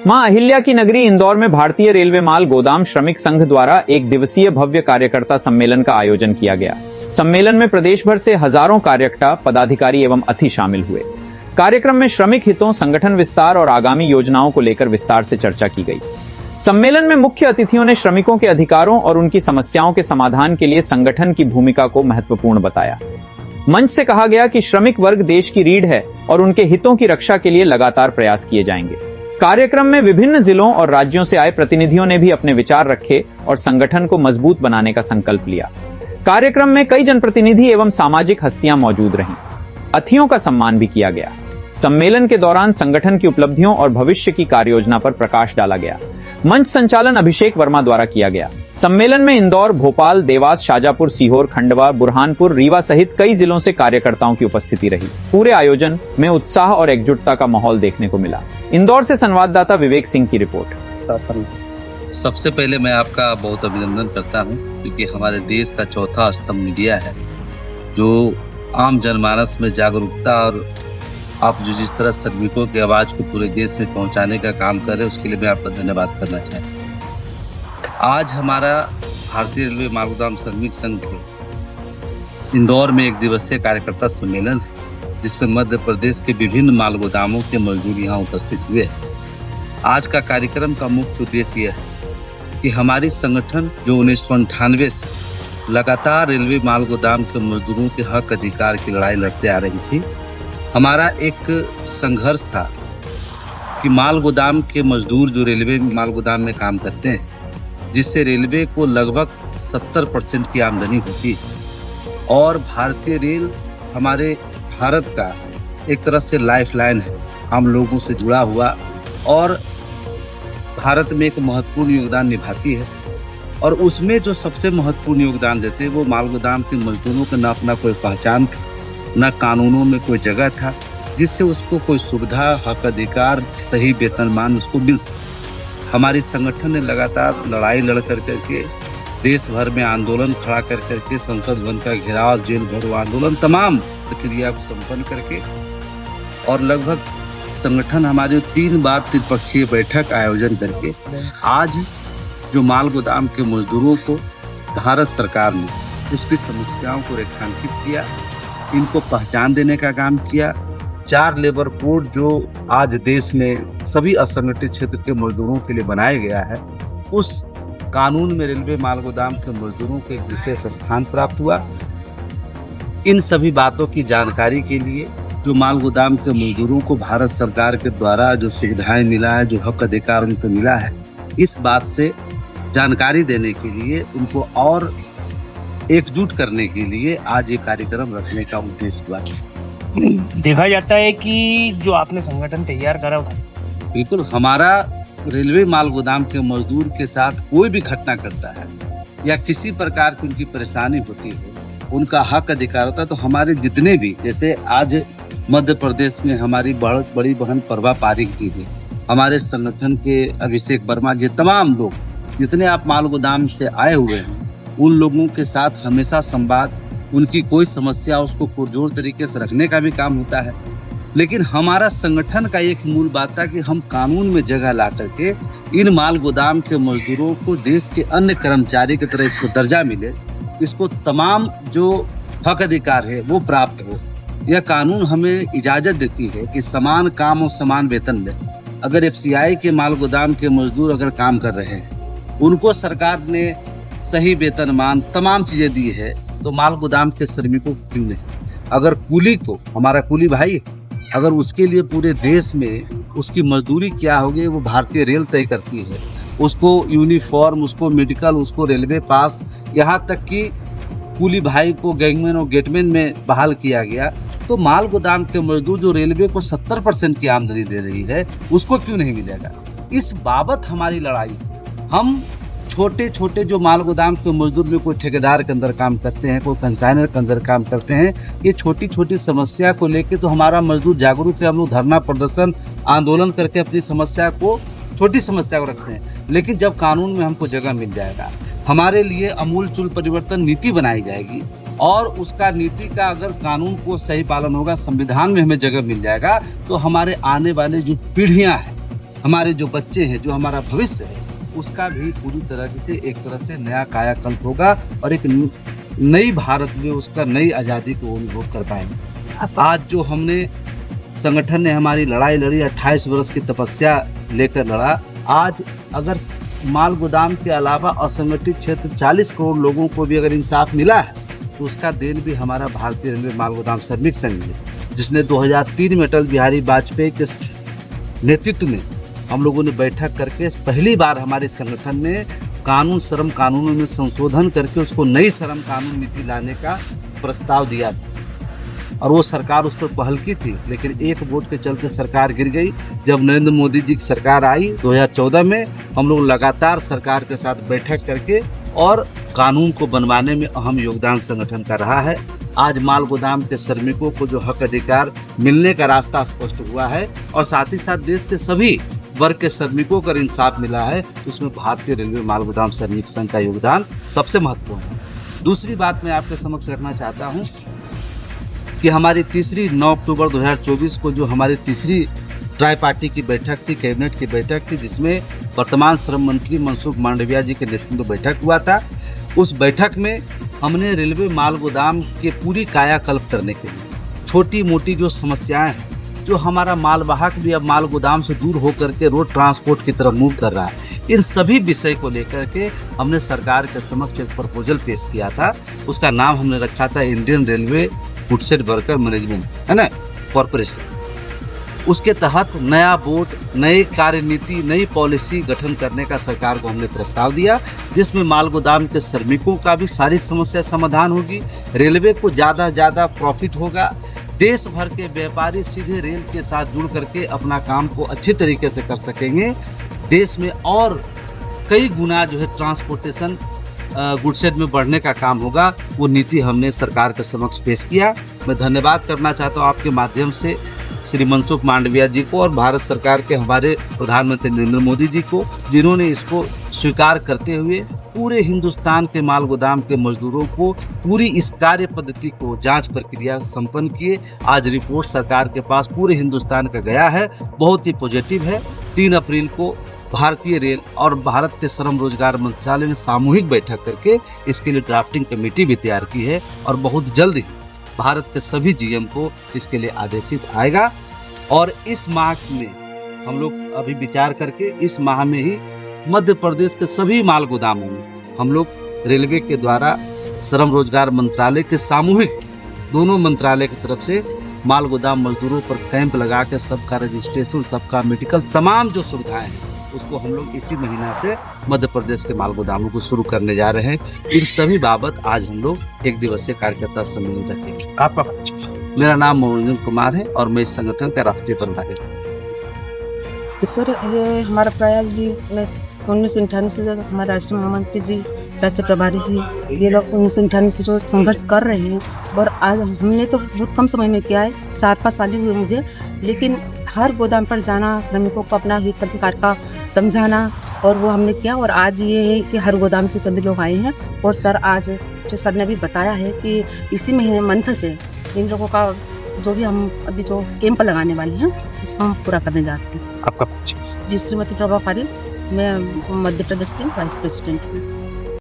मां अहिल्या की नगरी इंदौर में भारतीय रेलवे माल गोदाम श्रमिक संघ द्वारा एक दिवसीय भव्य कार्यकर्ता सम्मेलन का आयोजन किया गया। सम्मेलन में प्रदेश भर से हजारों कार्यकर्ता, पदाधिकारी एवं अतिथि शामिल हुए। कार्यक्रम में श्रमिक हितों, संगठन विस्तार और आगामी योजनाओं को लेकर विस्तार से चर्चा की गई। सम्मेलन में मुख्य अतिथियों ने श्रमिकों के अधिकारों और उनकी समस्याओं के समाधान के लिए संगठन की भूमिका को महत्वपूर्ण बताया। मंच से कहा गया कि श्रमिक वर्ग देश की रीढ़ है और उनके हितों की रक्षा के लिए लगातार प्रयास किए जाएंगे। कार्यक्रम में विभिन्न जिलों और राज्यों से आए प्रतिनिधियों ने भी अपने विचार रखे और संगठन को मजबूत बनाने का संकल्प लिया। कार्यक्रम में कई जनप्रतिनिधि एवं सामाजिक हस्तियां मौजूद रहीं। अतिथियों का सम्मान भी किया गया। सम्मेलन के दौरान संगठन की उपलब्धियों और भविष्य की कार्ययोजना पर प्रकाश डाला गया। मंच संचालन अभिषेक वर्मा द्वारा किया गया। सम्मेलन में इंदौर, भोपाल, देवास, शाजापुर, सीहोर, खंडवा, बुरहानपुर, रीवा सहित कई जिलों से कार्यकर्ताओं की उपस्थिति रही। पूरे आयोजन में उत्साह और एकजुटता का माहौल देखने को मिला। इंदौर से संवाददाता विवेक सिंह की रिपोर्ट। सबसे पहले मैं आपका बहुत अभिनंदन करता हूं, क्योंकि हमारे देश का चौथा स्तंभ मीडिया है, जो आम जनमानस में जागरूकता और आप जो जिस तरह श्रमिकों की आवाज़ को पूरे देश में पहुंचाने का काम कर रहे हैं, उसके लिए मैं आपका धन्यवाद करना चाहता हूँ। आज हमारा भारतीय रेलवे माल गोदाम श्रमिक संघ के इंदौर में एक दिवसीय कार्यकर्ता सम्मेलन है, जिसमें मध्य प्रदेश के विभिन्न माल गोदामों के मजदूर यहाँ उपस्थित हुए हैं। आज का कार्यक्रम का मुख्य उद्देश्य यह है कि हमारी संगठन जो 1998 से लगातार रेलवे माल गोदाम के मजदूरों के हक अधिकार की लड़ाई लड़ते आ रही थी। हमारा एक संघर्ष था कि माल गोदाम के मजदूर जो रेलवे माल गोदाम में काम करते हैं, जिससे रेलवे को लगभग 70% की आमदनी होती है और भारतीय रेल हमारे भारत का एक तरह से लाइफलाइन है, आम लोगों से जुड़ा हुआ और भारत में एक महत्वपूर्ण योगदान निभाती है। और उसमें जो सबसे महत्वपूर्ण योगदान देते हैं वो माल गोदाम के मजदूरों का न अपना कोई पहचान था, न कानूनों में कोई जगह था जिससे उसको कोई सुविधा, हक अधिकार, सही वेतनमान उसको मिल सके। हमारी संगठन ने लगातार लड़ाई लड़ करके देश भर में आंदोलन खड़ा करके संसद भवन का घेराव, जेल भरो आंदोलन, तमाम प्रक्रिया को संपन्न करके और लगभग संगठन हमारे 3 बार त्रिपक्षीय बैठक आयोजन करके आज जो माल गोदाम के मजदूरों को भारत सरकार ने उसकी समस्याओं को रेखांकित किया, इनको पहचान देने का काम किया। 4 लेबर कोड जो आज देश में सभी असंगठित क्षेत्र के मजदूरों के लिए बनाया गया है, उस कानून में रेलवे माल गोदाम के मजदूरों को एक विशेष स्थान प्राप्त हुआ। इन सभी बातों की जानकारी के लिए जो माल गोदाम के मजदूरों को भारत सरकार के द्वारा जो सुविधाएं मिला है, जो हक अधिकार उनको मिला है, इस बात से जानकारी देने के लिए, उनको और एकजुट करने के लिए आज ये कार्यक्रम रखने का उद्देश्य हुआ। देखा जाता है कि जो आपने संगठन तैयार करा, बिल्कुल हमारा रेलवे माल गोदाम के मजदूर के साथ कोई भी घटना करता है या किसी प्रकार की उनकी परेशानी होती है, उनका हक अधिकार होता है, तो हमारे जितने भी, जैसे आज मध्य प्रदेश में हमारी बहुत बड़ी बहन प्रभा पारिक जी है, हमारे संगठन के अभिषेक वर्मा जी, तमाम लोग जितने आप माल गोदाम से आए हुए हैं, उन लोगों के साथ हमेशा संवाद, उनकी कोई समस्या उसको पुरजोर तरीके से रखने का भी काम होता है। लेकिन हमारा संगठन का एक मूल बात था कि हम कानून में जगह ला करके इन माल गोदाम के मजदूरों को देश के अन्य कर्मचारी की तरह इसको दर्जा मिले, इसको तमाम जो हक अधिकार है वो प्राप्त हो। यह कानून हमें इजाज़त देती है कि समान काम और समान वेतन में, अगर FCI के माल गोदाम के मजदूर अगर काम कर रहे हैं, उनको सरकार ने सही वेतनमान तमाम चीज़ें दी है, तो माल गोदाम के श्रमिकों को क्यों नहीं? अगर कुली को, हमारा कुली भाई, अगर उसके लिए पूरे देश में उसकी मजदूरी क्या होगी वो भारतीय रेल तय करती है। उसको यूनिफॉर्म, उसको मेडिकल, उसको रेलवे पास, यहाँ तक कि कुली भाई को गैंगमैन और गेटमैन में बहाल किया गया। तो माल गोदाम के मजदूर जो रेलवे को 70% की आमदनी दे रही है, उसको क्यों नहीं मिलेगा? इस बाबत हमारी लड़ाई। हम छोटे छोटे जो माल गोदाम के मजदूर में कोई ठेकेदार के अंदर काम करते हैं, कोई कंसाइनर के अंदर काम करते हैं, ये छोटी छोटी समस्या को लेके तो हमारा मजदूर जागरूक है। हम लोग धरना, प्रदर्शन, आंदोलन करके अपनी समस्या को, छोटी समस्या को रखते हैं। लेकिन जब कानून में हमको जगह मिल जाएगा, हमारे लिए अमूलचूल परिवर्तन नीति बनाई जाएगी और उसका नीति का अगर कानून को सही पालन होगा, संविधान में हमें जगह मिल जाएगा, तो हमारे आने वाले जो पीढ़ियां हैं हमारे जो बच्चे हैं, जो हमारा भविष्य है, उसका भी पूरी तरह से एक तरह से नया कायाकल्प होगा और एक नई भारत में उसका नई आज़ादी को अनुभव कर पाएंगे। आज जो हमने संगठन ने हमारी लड़ाई लड़ी, 28 वर्ष की तपस्या लेकर लड़ा। आज अगर माल गोदाम के अलावा असंगठित क्षेत्र 40 करोड़ लोगों को भी अगर इंसाफ मिला है तो उसका देन भी हमारा भारतीय रेलवे माल गोदाम श्रमिक संघ है, जिसने 2003 में अटल बिहारी वाजपेयी के नेतृत्व में हम लोगों ने बैठक करके पहली बार हमारे संगठन ने श्रम कानूनों में संशोधन करके उसको नई श्रम कानून नीति लाने का प्रस्ताव दिया था और वो सरकार उस पर पहल की थी, लेकिन एक वोट के चलते सरकार गिर गई। जब नरेंद्र मोदी जी की सरकार आई 2014 में, हम लोग लगातार सरकार के साथ बैठक करके और कानून को बनवाने में अहम योगदान संगठन का रहा है। आज माल गोदाम के श्रमिकों को जो हक अधिकार मिलने का रास्ता स्पष्ट हुआ है और साथ ही साथ देश के सभी वर्ग के श्रमिकों को इंसाफ मिला है, तो उसमें भारतीय रेलवे माल गोदाम श्रमिक संघ का योगदान सबसे महत्वपूर्ण है। दूसरी बात मैं आपके समक्ष रखना चाहता हूँ कि हमारी 9 अक्टूबर 2024 को जो हमारी तीसरी ट्राई पार्टी की बैठक थी, कैबिनेट की बैठक थी, जिसमें वर्तमान श्रम मंत्री मनसुख मांडविया जी के नेतृत्व में बैठक हुआ था। उस बैठक में हमने रेलवे माल गोदाम के पूरी कायाकल्प करने के लिए छोटी मोटी जो समस्याएं हैं, जो हमारा मालवाहक भी अब माल गोदाम से दूर होकर के रोड ट्रांसपोर्ट की तरफ मूव कर रहा है, इन सभी विषय को लेकर के हमने सरकार के समक्ष एक प्रपोजल पेश किया था। उसका नाम हमने रखा था इंडियन रेलवे फुटसेट वर्कर मैनेजमेंट, है ना, कॉरपोरेशन। उसके तहत नया बोर्ड, नई कार्यनीति, नई पॉलिसी गठन करने का सरकार को हमने प्रस्ताव दिया, जिसमें माल गोदाम के श्रमिकों का भी सारी समस्या समाधान होगी, रेलवे को ज़्यादा से ज़्यादा प्रॉफिट होगा, देश भर के व्यापारी सीधे रेल के साथ जुड़ करके अपना काम को अच्छी तरीके से कर सकेंगे। देश में और कई गुना जो है ट्रांसपोर्टेशन गुडसेट में बढ़ने का काम होगा, वो नीति हमने सरकार के समक्ष पेश किया। मैं धन्यवाद करना चाहता हूँ आपके माध्यम से श्री मनसुख मांडविया जी को और भारत सरकार के हमारे प्रधानमंत्री नरेंद्र मोदी जी को, जिन्होंने इसको स्वीकार करते हुए पूरे हिंदुस्तान के माल गोदाम के मजदूरों को पूरी इस कार्य पद्धति को जांच प्रक्रिया संपन्न किए। आज रिपोर्ट सरकार के पास पूरे हिंदुस्तान का गया है, बहुत ही पॉजिटिव है। 3 अप्रैल को भारतीय रेल और भारत के श्रम रोजगार मंत्रालय ने सामूहिक बैठक करके इसके लिए ड्राफ्टिंग कमेटी भी तैयार की है और बहुत जल्द ही भारत के सभी जीएम को इसके लिए आदेशित आएगा। और इस माह में हम लोग अभी विचार करके इस माह में ही मध्य प्रदेश के सभी माल गोदामों में हम लोग रेलवे के द्वारा श्रम रोजगार मंत्रालय के सामूहिक दोनों मंत्रालय की तरफ से माल गोदाम मजदूरों पर कैंप लगा के सबका रजिस्ट्रेशन, सबका मेडिकल, तमाम जो सुविधाएं हैं उसको हम लोग इसी महीना से मध्य प्रदेश के माल गोदामों को शुरू करने जा रहे हैं। इन सभी बाबत आज हम लोग 1 दिवसीय कार्यकर्ता सम्मेलन रखेंगे। आपका परिचय? मेरा नाम मनोरंजन कुमार है और मैं इस संगठन का राष्ट्रीय प्रभारी हूँ। सर, ये हमारा प्रयास भी 1998 से जब हमारे राष्ट्रीय महामंत्री जी, राष्ट्रीय प्रभारी जी, ये लोग 1998 से जो संघर्ष कर रहे हैं, और आज हमने तो बहुत कम समय में किया है, 4-5 साल ही हुए मुझे, लेकिन हर गोदाम पर जाना, श्रमिकों को अपना हिताधिकार का समझाना, और वो हमने किया। और आज ये है कि हर गोदाम से सभी लोग आए हैं। और सर, आज जो सर ने अभी बताया है कि इसी महीने मंथ से इन लोगों का जो भी हम अभी जो कैंप लगाने वाले हैं उसको हम पूरा करने जा रहे हैं। आपका परिचय? जी, श्रीमती प्रभा पारिल, मैं मध्य प्रदेश की वाइस प्रेसिडेंट हूँ।